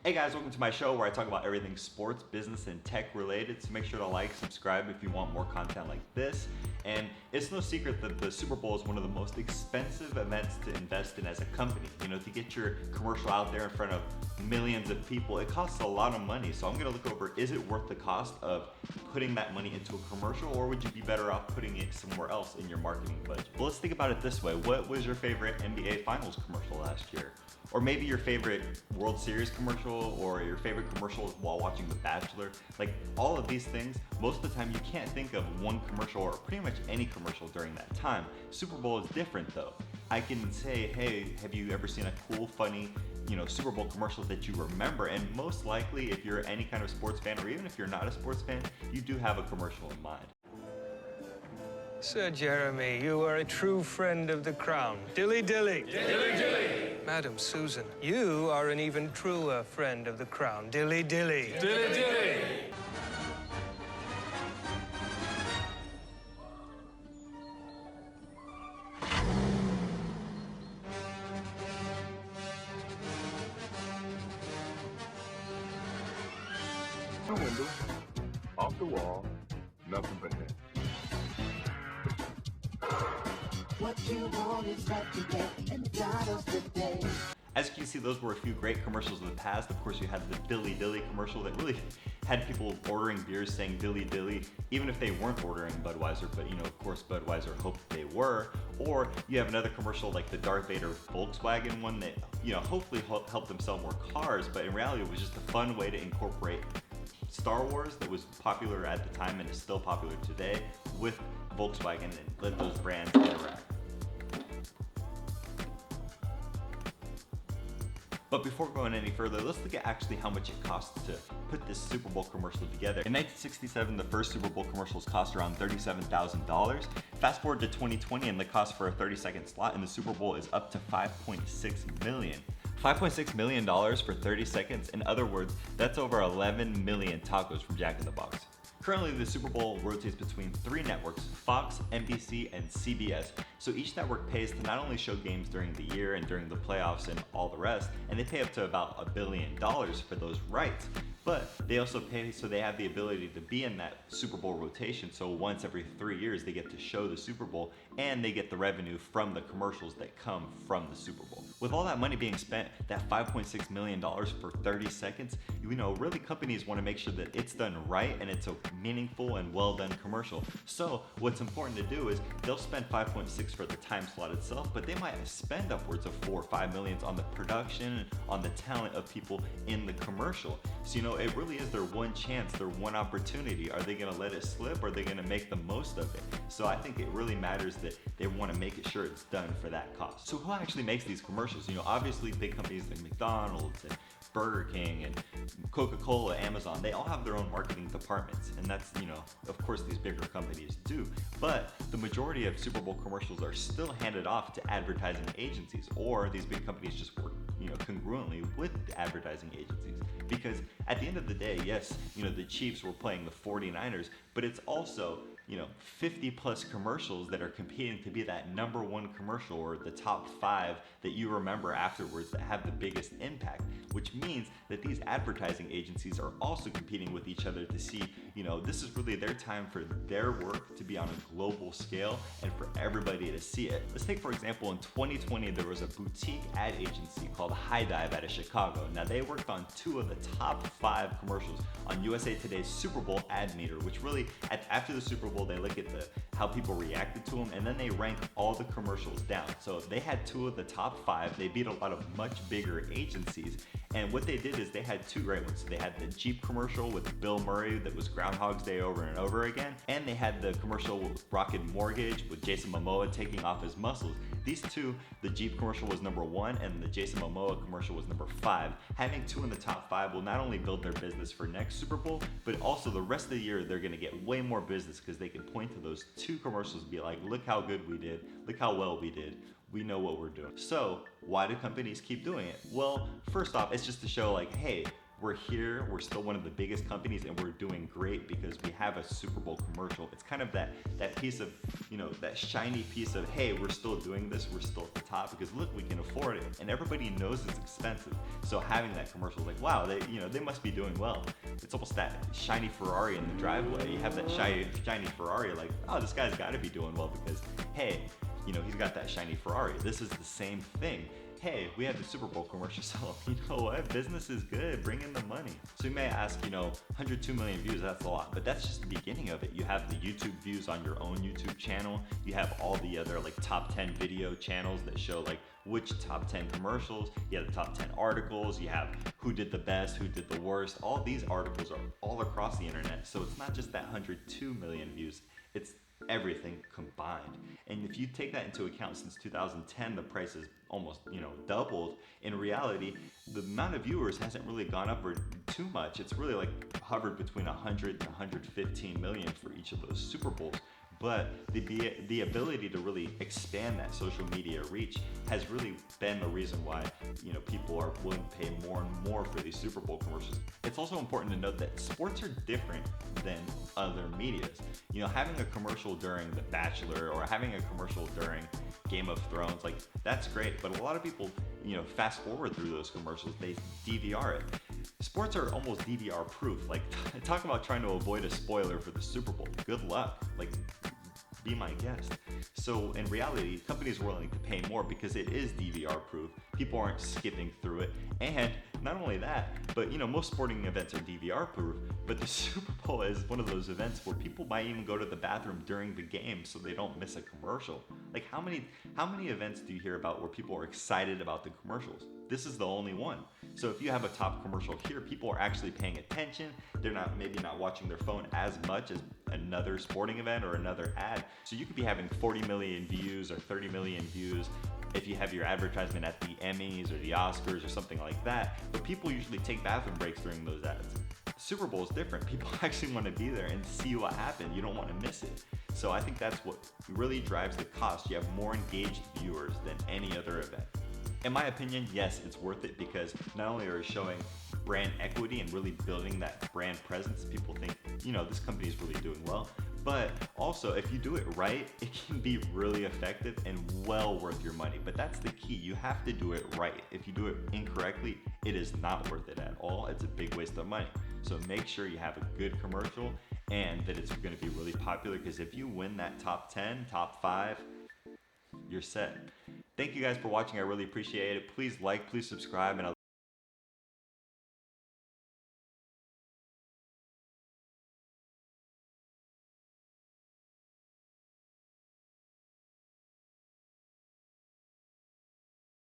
Hey guys, welcome to my show where I talk about everything sports, business, and tech related. So make sure to like, subscribe if you want more content like this. And it's no secret that the Super Bowl is one of the most expensive events to invest in as a company. You know, to get your commercial out there in front of millions of people, it costs a lot of money. So I'm gonna look over, is it worth the cost of putting that money into a commercial, or would you be better off putting it somewhere else in your marketing budget? Well, let's think about it this way. What was your favorite NBA Finals commercial last year? Or maybe your favorite World Series commercial, or your favorite commercial while watching The Bachelor. Like all of these things, most of the time you can't think of one commercial or pretty much any commercial during that time. Super Bowl is different though. I can say, hey, have you ever seen a cool, funny, Super Bowl commercial that you remember? And most likely, if you're any kind of sports fan, or even if you're not a sports fan, you do have a commercial in mind. Sir Jeremy, you are a true friend of the crown. Dilly dilly. Dilly dilly. Madam Susan, you are an even truer friend of the crown. Dilly dilly. Dilly dilly. The window, off the wall, nothing but net. What you want is what you get, and McDonald's today. As you can see, those were a few great commercials in the past. Of course, you had the Dilly Dilly commercial that really had people ordering beers saying Dilly Dilly, even if they weren't ordering Budweiser, but of course, Budweiser hoped they were. Or you have another commercial like the Darth Vader Volkswagen one that, hopefully helped them sell more cars, but in reality, it was just a fun way to incorporate Star Wars that was popular at the time and is still popular today with Volkswagen, and let those brands interact. But before going any further, let's look at actually how much it costs to put this Super Bowl commercial together. In 1967, the first Super Bowl commercials cost around $37,000. Fast forward to 2020 and the cost for a 30-second slot in the Super Bowl is up to $5.6 million. $5.6 million for 30 seconds. In other words, that's over 11 million tacos from Jack in the Box. Currently, the Super Bowl rotates between 3 networks, Fox, NBC, and CBS. So each network pays to not only show games during the year and during the playoffs and all the rest, and they pay up to about $1 billion for those rights. But they also pay so they have the ability to be in that Super Bowl rotation. So once every 3 years, they get to show the Super Bowl, and they get the revenue from the commercials that come from the Super Bowl. With all that money being spent, that $5.6 million for 30 seconds, really companies want to make sure that it's done right and it's a meaningful and well done commercial. So what's important to do is they'll spend 5.6 for the time slot itself, but they might spend upwards of 4 or 5 millions on the production and on the talent of people in the commercial. So it really is their one chance, their one opportunity. Are they going to let it slip, or are they going to make the most of it? So I think it really matters that they want to make it sure it's done for that cost. So who actually makes these commercials? Obviously big companies like McDonald's and Burger King and Coca-Cola, Amazon, they all have their own marketing departments, and that's, of course these bigger companies do. But the majority of Super Bowl commercials are still handed off to advertising agencies, or these big companies just work, congruently with the advertising agencies. Because at the end of the day, yes, the Chiefs were playing the 49ers, but it's also 50 plus commercials that are competing to be that number one commercial, or the top 5 that you remember afterwards that have the biggest impact, which means that these advertising agencies are also competing with each other to see, this is really their time for their work to be on a global scale and for everybody to see it. Let's take, for example, in 2020, there was a boutique ad agency called High Dive out of Chicago. Now, they worked on 2 of the top 5 commercials on USA Today's Super Bowl ad meter, which really, after the Super Bowl, they look at how people reacted to them, and then they rank all the commercials down. So they had 2 of the top 5. They beat a lot of much bigger agencies. And what they did is they had 2 great ones. So they had the Jeep commercial with Bill Murray that was Groundhog's Day over and over again. And they had the commercial with Rocket Mortgage with Jason Momoa taking off his muscles. These 2, the Jeep commercial was number 1 and the Jason Momoa commercial was number 5. Having 2 in the top 5 will not only build their business for next Super Bowl, but also the rest of the year they're gonna get way more business because they can point to those 2 commercials and be like, look how good we did, look how well we did. We know what we're doing. So why do companies keep doing it? Well, first off, it's just to show like, hey, we're here, we're still one of the biggest companies, and we're doing great because we have a Super Bowl commercial. It's kind of that piece of, you know, that shiny piece of, hey, we're still doing this, we're still at the top because look, we can afford it, and everybody knows it's expensive. So having that commercial is like, wow, they must be doing well. It's almost that shiny Ferrari in the driveway. You have that shiny Ferrari, like, oh, this guy's got to be doing well because, hey, you know, he's got that shiny Ferrari. This is the same thing. Hey, we had the Super Bowl commercial, so you know what? Business is good. Bring in the money. So you may ask, you know, 102 million views, that's a lot, but that's just the beginning of it. You have the YouTube views on your own YouTube channel. You have all the other like top 10 video channels that show like which top 10 commercials. You have the top 10 articles. You have who did the best, who did the worst. All these articles are all across the internet. So it's not just that 102 million views. It's everything combined. And if you take that into account, since 2010 the price has almost, you know, doubled. In reality, the amount of viewers hasn't really gone up or too much. It's really like hovered between 100 to 115 million for each of those Super Bowls. But the ability to really expand that social media reach has really been the reason why, you know, people are willing to pay more and more for these Super Bowl commercials. It's also important to note that sports are different than other medias. You know, having a commercial during The Bachelor or having a commercial during Game of Thrones, like, that's great, but a lot of people, you know, fast forward through those commercials, they DVR it. Sports are almost DVR proof. Like, talk about trying to avoid a spoiler for the Super Bowl. Good luck. Like, be my guest. So in reality, companies are willing to pay more because it is DVR proof. People aren't skipping through it. And not only that, but you know, most sporting events are DVR proof, but the Super Bowl is one of those events where people might even go to the bathroom during the game so they don't miss a commercial. Like, how many events do you hear about where people are excited about the commercials? This is the only one. So if you have a top commercial here, people are actually paying attention. They're maybe not watching their phone as much as another sporting event or another ad. So you could be having 40 million views or 30 million views if you have your advertisement at the Emmys or the Oscars or something like that. But people usually take bathroom breaks during those ads. Super Bowl is different. People actually want to be there and see what happened. You don't want to miss it. So I think that's what really drives the cost. You have more engaged viewers than any other event. In my opinion, yes, it's worth it because not only are you showing brand equity and really building that brand presence, people think, you know, this company is really doing well, but also if you do it right, it can be really effective and well worth your money. But that's the key. You have to do it right. If you do it incorrectly, it is not worth it at all. It's a big waste of money. So make sure you have a good commercial and that it's going to be really popular, because if you win that top 10, top 5, you're set. Thank you guys for watching. I really appreciate it. Please like, please subscribe, and I'll